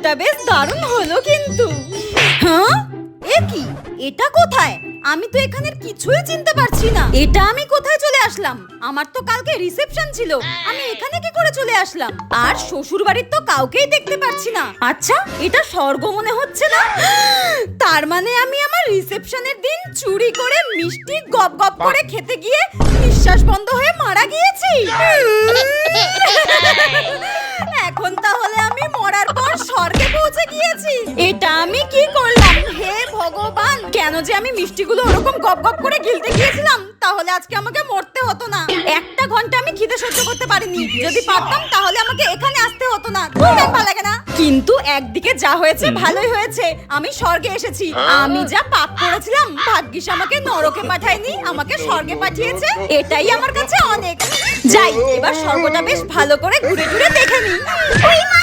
স্বর্গটা বেশ দারুণ হলো কিন্তু। হ্যাঁ, এ কি? এটা কোথায়? আমি তো এখানের কিছুই চিনতে পারছি না। এটা আমি কোথায় চলে আসলাম? আমার তো কালকে রিসেপশন ছিল, আমি এখানে কি করে চলে আসলাম? আর শ্বশুর বাড়ির তো কাউকেই দেখতে পাচ্ছি না। আচ্ছা, এটা স্বর্গ মনে হচ্ছে না? তার মানে আমি আমার রিসেপশনের দিন চুরি করে মিষ্টি গপ গপ করে খেতে গিয়ে নিঃশ্বাস বন্ধ হয়ে মারা গিয়েছি। এখন তাহলে আমি মরার পর স্বর্গে পৌঁছে গিয়েছি। এটা আমি কি করলাম? হে ভগবান, কেন যে আমি মিষ্টিগুলো ওরকম গপ গপ করে গিলতে গিয়েছিলাম? তাহলে আজকে আমাকে মরতে হতো না। একটা ঘন্টা আমি খিদে সহ্য করতে পারিনি। যদি পারতাম তাহলে আমাকে এখানে আসতে হতো না। ভালো লাগে না। কিন্তু একদিকে যা হয়েছে ভালোই হয়েছে, আমি স্বর্গে এসেছি। আমি যা পাপ করেছিলাম, ভাগ্যিস আমাকে নরকে পাঠায়নি, আমাকে স্বর্গে পাঠিয়েছে। এটাই আমার কাছে অনেক। যাই, এবার স্বর্গটা বেশ ভালো করে ঘুরে ঘুরে দেখে নিই। ওই মা,